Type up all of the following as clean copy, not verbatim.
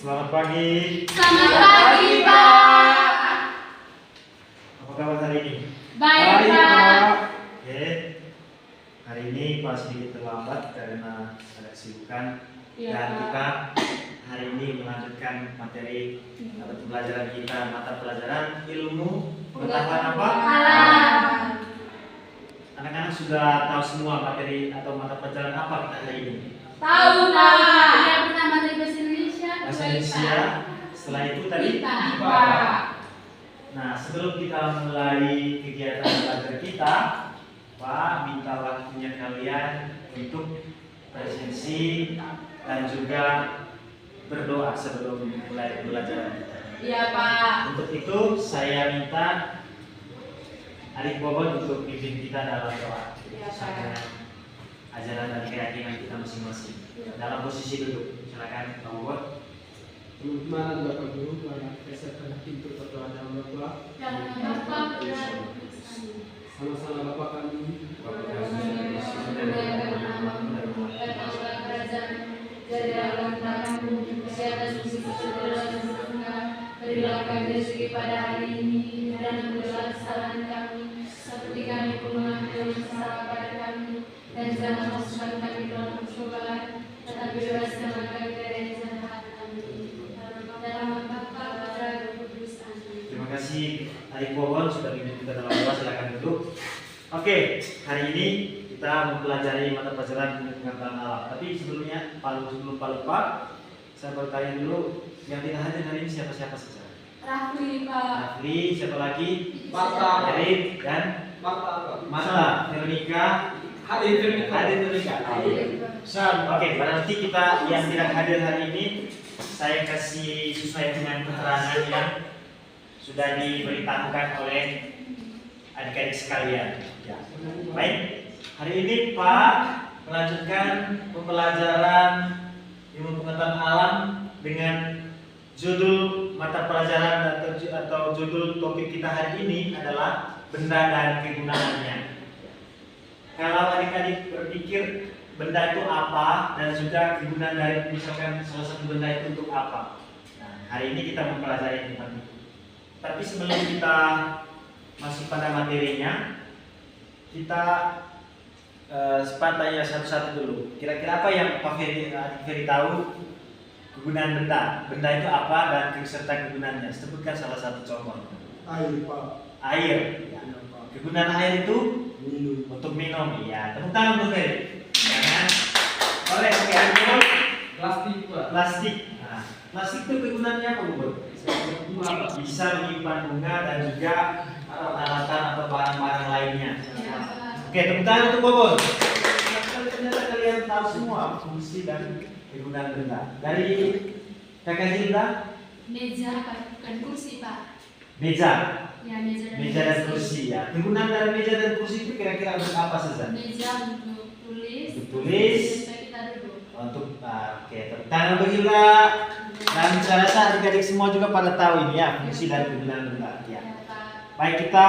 Selamat pagi. Selamat pagi, Pak. Apa kabar hari ini? Baik, Pak. Oke. Hari ini Pak sedikit terlambat karena ada kesibukan. Iya, Dan Pak. kita hari ini melanjutkan materi atau pembelajaran kita, mata pelajaran ilmu pengetahuan apa? Alam. Anak-anak sudah tahu semua materi atau mata pelajaran apa kita hari ini? Tahu, Pak. Yang pertama dari bahasa Indonesia. Bahasa Indonesia. Setelah itu tadi IPA. Nah, sebelum kita mulai kegiatan belajar kita, Pak minta waktunya kalian untuk presensi dan juga berdoa sebelum mulai pembelajaran kita. Iya, Pak. Untuk itu saya minta Adik Bobot untuk pimpin kita dalam doa. Iya, Pak. Sampai ajaran dan keyakinan kita masing-masing. Dalam posisi duduk, silakan Pak Bobot. Mana Bapak Guru, para peserta pintu berdoa dalam berdoa. Dalam nama Bapa dan Sama-sama Bapak kami. berilah kami rezeki pada hari ini dan ampunilah kesalahan kami seperti kami pun mengampuni kesalahan pada kami, dan jangan masukkan kami dalam pencobaan, tetapi bebaskanlah kami dari yang jahat. Amin. Dalam nama Bapa, Putra, dan Roh Kudus. Amin. Terima kasih Adik Bobot sudah pimpin kita dalam doa, silakan duduk. Oke, hari ini kita mempelajari mata pelajaran pengetahuan alam. Tapi sebelum Pak lupa, saya bertanya dulu, yang tidak hadir hari ini siapa-siapa saja? Rafli, Pak. Rafli, siapa lagi? Marta. Erik dan Marta. Veronica. Hadir Veronica. Oke, berarti kita yang tidak hadir hari ini saya kasih sesuai dengan keterangan yang sudah diberitahukan oleh adik-adik sekalian. Ya. Baik, hari ini Pak melanjutkan pembelajaran ilmu pengetahuan alam dengan judul mata pelajaran atau judul topik kita hari ini adalah benda dan kegunaannya. Kalau adik-adik berpikir benda itu apa dan juga kegunaan dari misalkan salah satu benda itu untuk apa. Nah, hari ini kita mempelajari tentang itu. Tapi sebelum kita masuk pada materinya, kita tanya satu-satu dulu. Kira-kira apa yang Pak Ferry tahu kegunaan benda? Benda itu apa dan serta kegunaannya? Sebutkan salah satu contoh. Air Pak. Air. Ya. Kegunaan air itu Minum. untuk minum. Iya. Tepuk tangan untuk Ferry. Jangan. Boleh. Oke. Air. Plastik Pak. Plastik. Nah, plastik itu kegunaannya apa, Bu? Bisa menyimpan bunga dan juga peralatan atau barang-barang lainnya. Oke, tepuk tangan untuk Bobon. Ternyata kalian tahu semua fungsi dan kegunaan benda. Dari Kakak Hilda, Meja, Pak. Bukan kursi, Pak. meja, Ya, meja dan kursi ya. Kegunaan dari meja dan kursi itu kira-kira untuk apa saja? Meja untuk tulis. Untuk tulis. Supaya kita duduk. Oke, tepuk tangan untuk Hilda. Dan saya rasa adik-adik semua juga pada tahu ini ya fungsi dan kegunaan benda. Ya. Ya, Pak. Baik, kita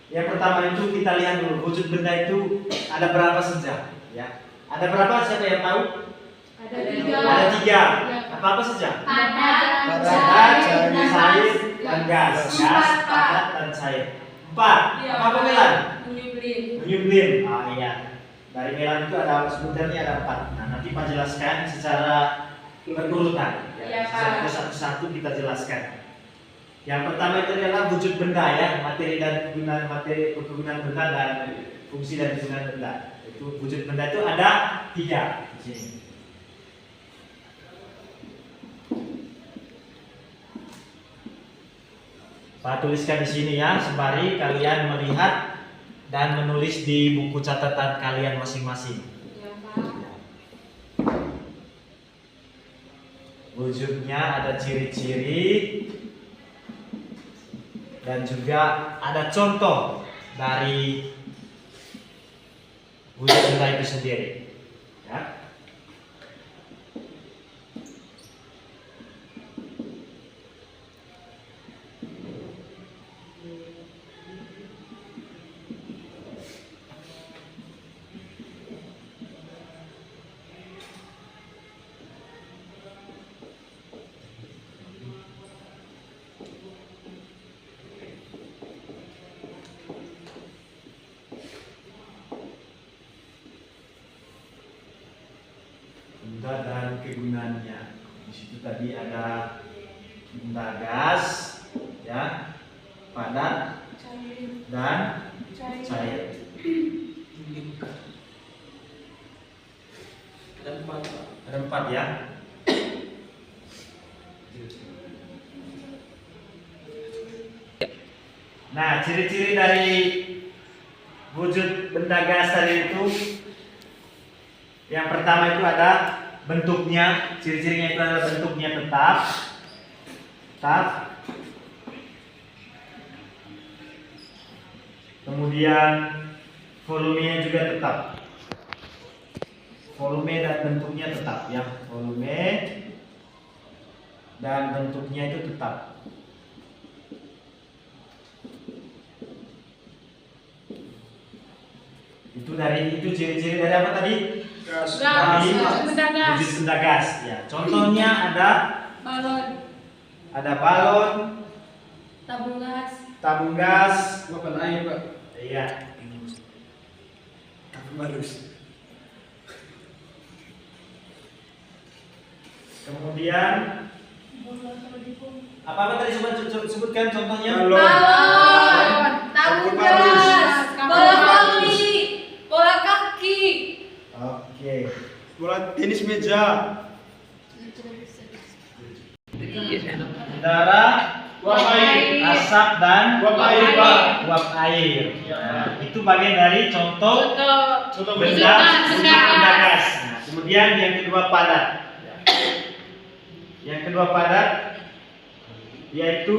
yang pertama itu kita lihat dulu wujud benda itu ada berapa saja ya. Ada berapa, siapa yang tahu? Ada tiga. Ada tiga. Ya. Apa saja? Padat, Cair, dan gas. Gas, padat, dan cair. Empat. Iya, Apa Melan? menyublim. Menyublim. Ah iya. Dari Melan itu ada sebenarnya ada empat. Nah, nanti Pak jelaskan secara berurutan. Iya, Pak. Satu-satu kita jelaskan. Yang pertama itu adalah wujud benda ya, materi kegunaan benda dan fungsi dan kegunaan benda. Itu wujud benda itu ada tiga di sini. Pak tuliskan di sini ya, sembari kalian melihat dan menulis di buku catatan kalian masing-masing. Ya, Pak. Wujudnya ada ciri-ciri dan juga ada contoh dari wujud benda itu sendiri. Ya. kegunaannya. Di situ tadi ada benda gas, ya, padat dan cair. Ada 4 ya. Nah, ciri-ciri dari wujud benda gas tadi itu, yang pertama itu ada bentuknya. Ciri-cirinya itu adalah bentuknya tetap. Kemudian volumenya juga tetap. Volume dan bentuknya tetap ya. Volume dan bentuknya itu tetap. Itu ciri-ciri dari apa tadi? Dari wujud benda gas. Ya. Contohnya ada balon, tabung gas, Luapan air, Pak. iya. Kemudian apa tadi sebutkan contohnya? Balon, tabung gas, bola voli, bola kaki. Oke. Bola tenis meja. Udara, Uap air. asap dan Uap air, Pak. uap air. Nah, itu bagian dari contoh Contoh benda benda. benda gas. Nah, kemudian yang kedua padat. Yang kedua padat yaitu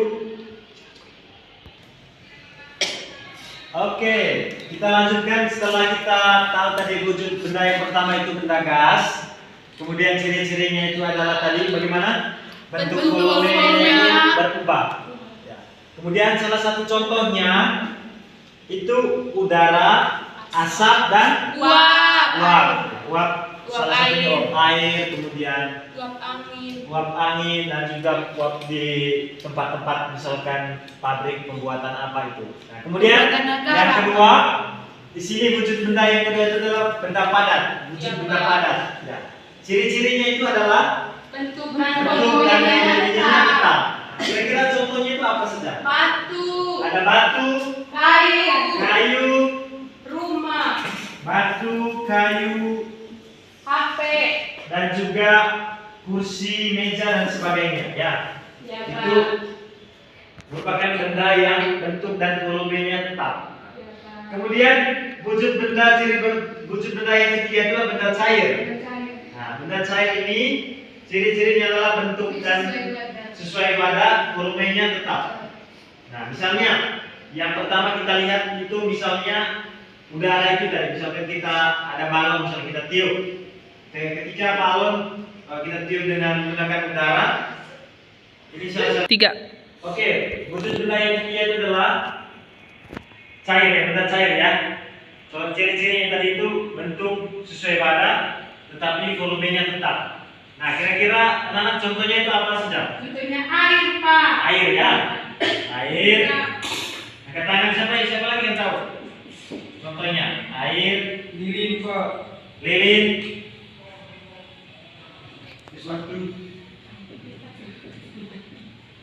oke, kita lanjutkan setelah kita tahu tadi wujud benda yang pertama itu benda gas. Kemudian ciri-cirinya itu adalah tadi bagaimana? Bentuk volumenya berubah. Ya. Kemudian salah satu contohnya itu udara, asap dan uap. Salah satunya uap air, kemudian uap angin dan juga uap di tempat-tempat misalkan pabrik pembuatan apa itu. Nah, kemudian yang kedua di sini wujud benda yang kedua itu adalah benda padat. Wujud benda padat. Ya. Ciri-cirinya itu adalah bentuk dan volumenya tetap. Kira-kira contohnya itu apa saja? Ada batu, kayu, rumah, batu, kayu, HP, dan juga kursi, meja dan sebagainya. Ya, itu merupakan benda yang bentuk dan volumenya tetap. Kemudian wujud benda yang ketiga adalah benda cair. Nah, benda cair ini ciri-cirinya adalah bentuk dan sesuai pada volumenya tetap. Nah, misalnya yang pertama kita lihat itu misalnya udara itu tadi. Misalkan kita ada balon, misalnya kita tiup. Ketika balon kita tiup dengan menggunakan udara, ini salah satu. 3. Oke, wujud benda yang ketiga itu adalah cair ya, benda cair ya. Soal ciri-cirinya tadi itu bentuk sesuai pada, tetapi volumenya tetap. Nah, kira-kira anak-anak contohnya itu apa saja? contohnya air, Pak. Air ya, air. Angkat tangan siapa lagi yang tahu? Contohnya air, Lilin, Pak. lilin,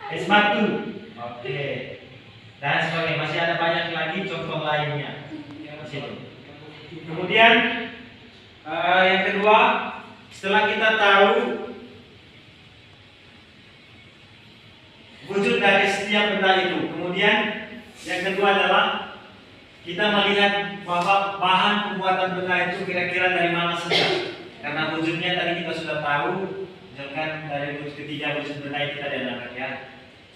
es batu. Oke. Dan sebagainya. Masih ada banyak lagi contoh lainnya. Di situ. Kemudian yang kedua, setelah kita tahu wujud dari setiap benda itu, kemudian yang kedua adalah kita melihat bahwa bahan pembuatan benda itu kira-kira dari mana saja. Karena wujudnya tadi kita sudah tahu, misalkan dari wujud ketiga wujud benda itu tadi ada ya.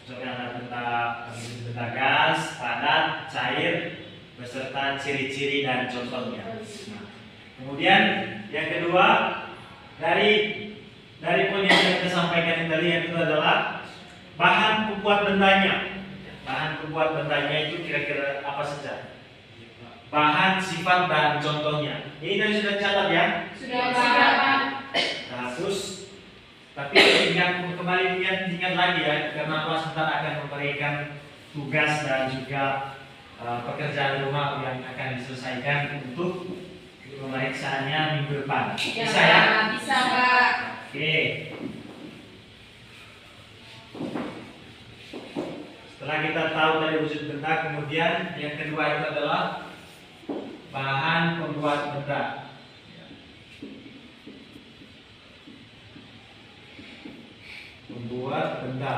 Misalkan ada benda gas, padat, cair, beserta ciri-ciri dan contohnya. Nah, kemudian yang kedua dari poin yang kita sampaikan tadi yang kedua adalah bahan pembuat bendanya. Bahan pembuat bendanya itu kira-kira apa saja? Bahan, sifat dan contohnya. Ini tadi sudah catat ya. Sudah, Pak. Nah, terus tapi kembali ingat lagi ya, karena kelas sebentar akan memberikan tugas dan juga pekerjaan rumah yang akan diselesaikan untuk pemeriksaannya minggu depan. Bisa ya? Bisa, Pak. Oke. Setelah kita tahu dari wujud benda, kemudian yang kedua itu adalah bahan pembuat benda. Membuat benda.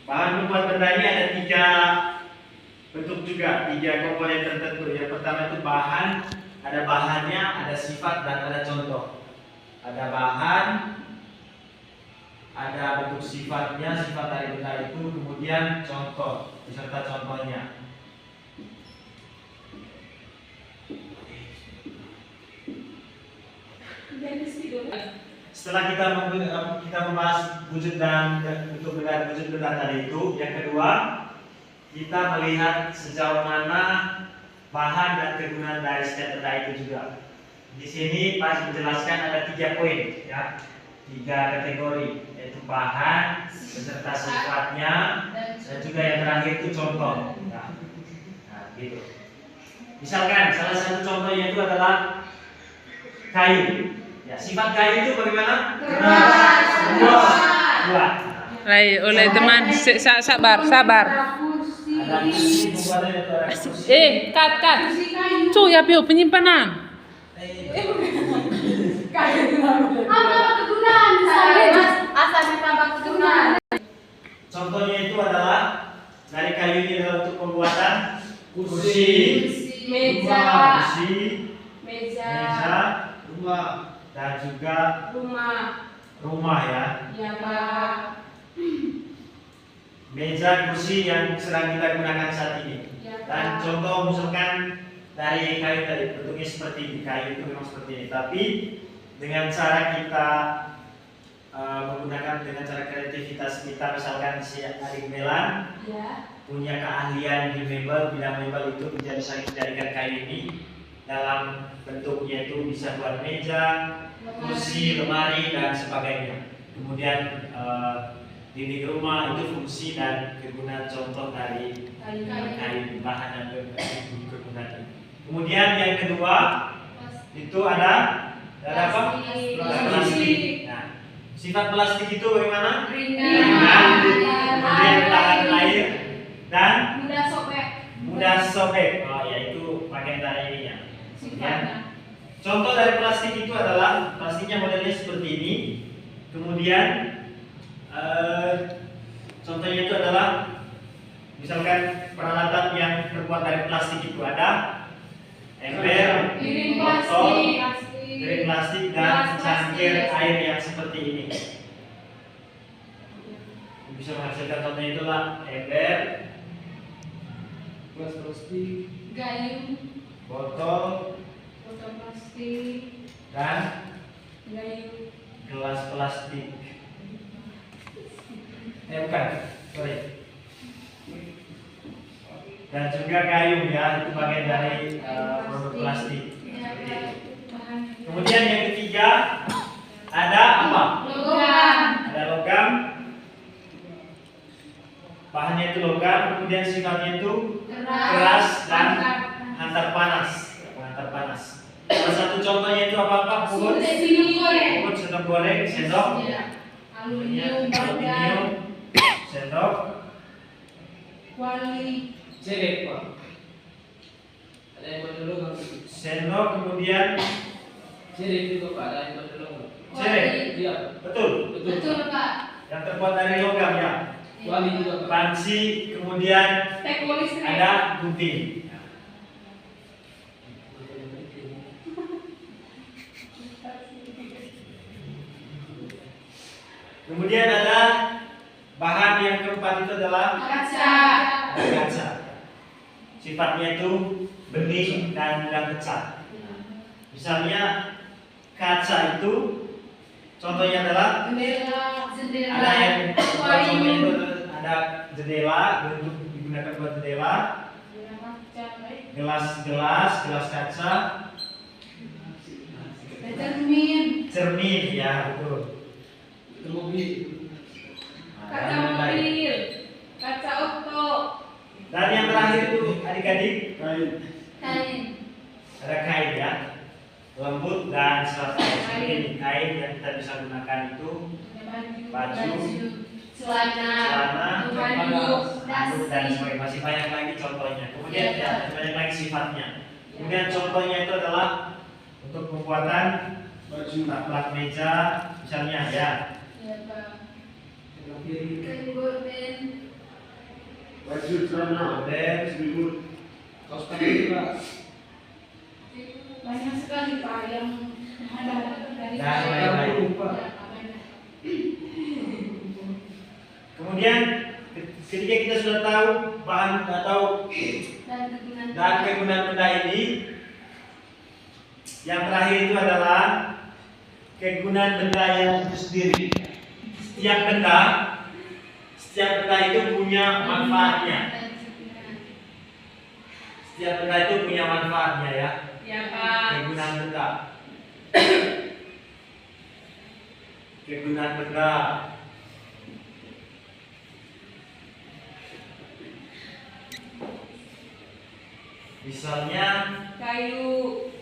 Bahan pembuat benda ini ada 3 bentuk juga, 3 komponen tertentu. Yang pertama itu bahan, ada bahannya, ada sifat dan ada contoh. Ada bahan, ada bentuk sifatnya, sifat dari benda itu, kemudian contoh beserta contohnya. Setelah kita membahas wujud dan bentuk benda wujud benda tadi itu, yang kedua kita melihat sejauh mana bahan dan kegunaan dari setiap benda itu juga. Di sini Pak menjelaskan ada 3 poin, ya, 3 kategori, yaitu bahan beserta sifatnya dan juga yang terakhir itu contoh. Nah, gitu. Misalkan salah satu contohnya itu adalah kayu. Ya, sifat kayu itu bagaimana? Keras. Kuat. Baik, oleh teman sabar. Ada kursi, pembuatannya itu ada kursi. Kat. Cu, ya piu penyimpanan. Apa kegunaan? Asalnya tambah kegunaan. Contohnya itu adalah dari kayu ini adalah untuk pembuatan kursi, Meja. kursi, Meja. Rumah. dan juga rumah ya. Ya, Pak. Meja, kursi yang sedang kita gunakan saat ini. Ya, Dan Pak. contoh misalkan dari kayu tadi bentuknya seperti ini, kayu itu memang seperti ini. Tapi dengan cara kita menggunakan dengan cara kreativitas kita, misalkan si Adik Melan Ya. punya keahlian di mebel, bidang mebel itu bisa dijadikan kayu ini dalam bentuknya itu bisa buat meja, kursi, lemari dan sebagainya. Kemudian dinding rumah itu fungsi dan kegunaan contoh dari kayu bahan dan kegunaan. Kemudian yang kedua itu ada apa? Plastik. Nah, sifat plastik itu bagaimana? Ringan, kemudian tahan air dan mudah sobek. Oh ya, itu bagian dari ininya. Ya. Contoh dari plastik itu adalah plastiknya modelnya seperti ini. Kemudian contohnya itu adalah misalkan peralatan yang terbuat dari plastik itu ada ember, botol, piring plastik dan cangkir air yang seperti ini. Bisa menghasilkan contohnya itulah ember, Gelas plastik. Gayung. botol Plastik. dan Gayung. gelas plastik. Bukan, sorry. Dan juga gayung ya, itu bagian dari produk plastik. Kemudian yang ketiga ada apa? Logam. Ada logam. Bahannya itu logam, kemudian sifatnya itu keras dan hantar panas. Hantar panas. Salah satu contohnya itu apa? Pungut, sendok goreng, sendok, aluminium, sendok, Kuali. Cerek, Pak. Ada yang buat dulu nggak? sendok, kemudian Cerek juga, Pak. Ada yang buat dulu nggak? cerek. Iya. Betul. Betul, Pak. Yang terbuat dari logam ya. Kuali juga, Pak. Panci, kemudian Teko listrik. ada gunting. Kemudian ada bahan yang keempat itu adalah Kaca. kaca. Sifatnya itu bening dan mudah pecah. Misalnya kaca itu contohnya adalah Jendela. ada yang contohnya itu Kuali. ada jendela, untuk digunakan buat jendela, gelas kaca, Cermin. cermin ya betul. Mobil. Kaca Dan lain-lain. mobil. Kaca auto. Dan yang terakhir itu adik-adik Kain. Kain. ada lembut dan serasi. Seperti ini kain yang kita bisa gunakan itu baju, celana, handuk dan sebagainya. Masih banyak lagi contohnya. Kemudian ya, banyak lagi sifatnya. Kemudian contohnya itu adalah untuk pembuatan baju taplak meja, misalnya ya. Baju celana, Kemudian selimut, kaos kaki Pak. Banyak sekali Pak yang ada dari Nah, saya. lain-lain. Kemudian ketika kita sudah tahu bahan atau dan kegunaan benda ini, yang terakhir itu adalah kegunaan benda yang itu sendiri. Setiap benda itu punya manfaatnya. Setiap benda itu punya manfaatnya ya. Ya Pak. Kegunaan benda. Kegunaan benda. Misalnya Kayu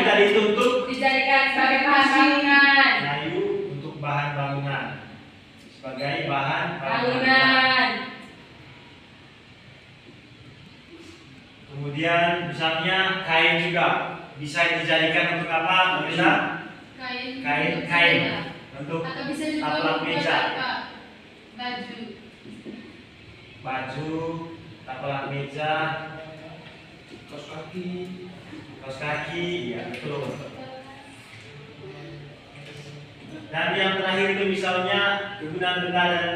tadi itu untuk dijadikan sebagai bahan bangunan. kayu untuk bahan bangunan. Sebagai bahan Bangunan. Kemudian misalnya kain juga bisa dijadikan untuk apa? Bisa kain untuk Atau bisa juga taplak untuk meja. apa? Baju, taplak meja, Kaos kaki, kaos kaki, ya betul. Dan yang terakhir itu misalnya kegunaan benda dan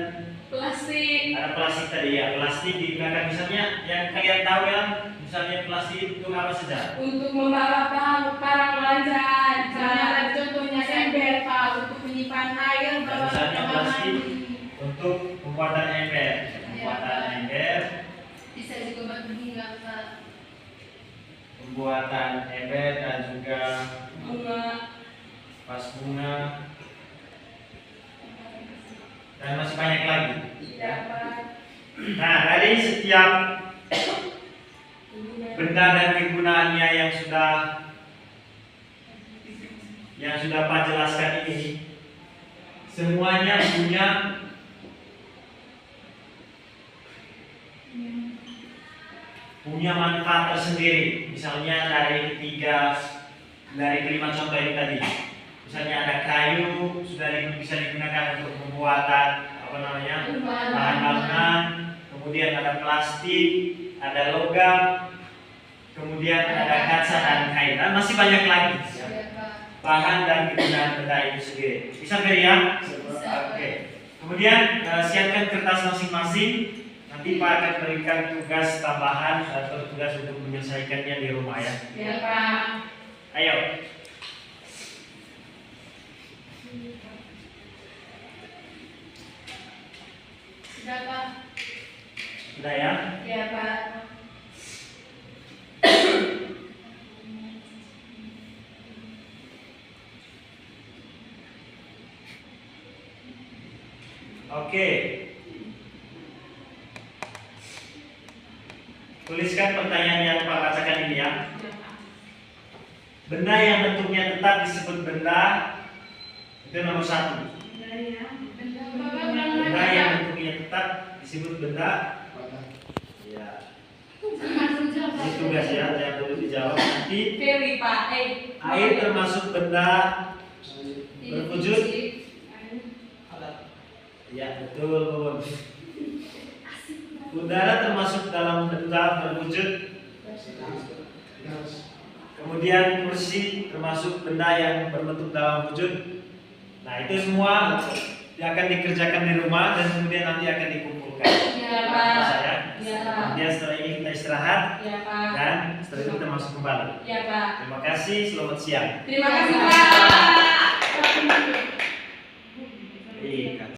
Plastik. ada plastik tadi ya, plastik digunakan misalnya yang kalian tahu ya, misalnya plastik untuk apa saja? Untuk membawa barang belanjaan. Misalnya contohnya ember Pak untuk menyimpan air bawa Misalnya kamar plastik mandi. untuk pembuatan ember, Bisa juga batu bunga Pak. pembuatan ember dan juga Bunga. vas bunga dan masih banyak lagi. Ya Pak. Nah, dari setiap benda dan kegunaannya yang sudah Pak jelaskan ini, semuanya punya manfaat tersendiri. Misalnya dari kelima contoh ini tadi. Misalnya ada kayu bisa digunakan untuk pembuatan bahan bangunan. Kemudian ada plastik, ada logam, kemudian ada kaca dan kain. Dan masih banyak lagi ya, bahan dan kegunaan benda itu sendiri. Bisa beri ya? Oke. Kemudian siapkan kertas masing-masing. Nanti Pak akan berikan tugas tambahan atau tugas untuk menyelesaikannya di rumah ya. Ya Pak. Ayo. Sudah Pak. Sudah ya? Ya Pak. Oke. Tuliskan pertanyaan yang Pak bacakan ini ya. Benda yang bentuknya tetap disebut benda. Itu nomor 1. Benda yang bentuknya tetap disebut benda. Ya. Ini tugas ya, yang perlu dijawab nanti. Pilih Pak. Air termasuk benda berwujud. Ya betul, Bun. Udara termasuk dalam benda berwujud. Kemudian kursi termasuk benda yang berbentuk dalam wujud. Nah itu semua yang akan dikerjakan di rumah dan kemudian nanti akan dikumpulkan. Ya Pak. Saya. Ya Pak. Kemudian setelah ini kita istirahat Ya Pak. dan setelah itu kita masuk kembali. Ya Pak. Terima kasih, selamat siang. Terima kasih Pak. Iya.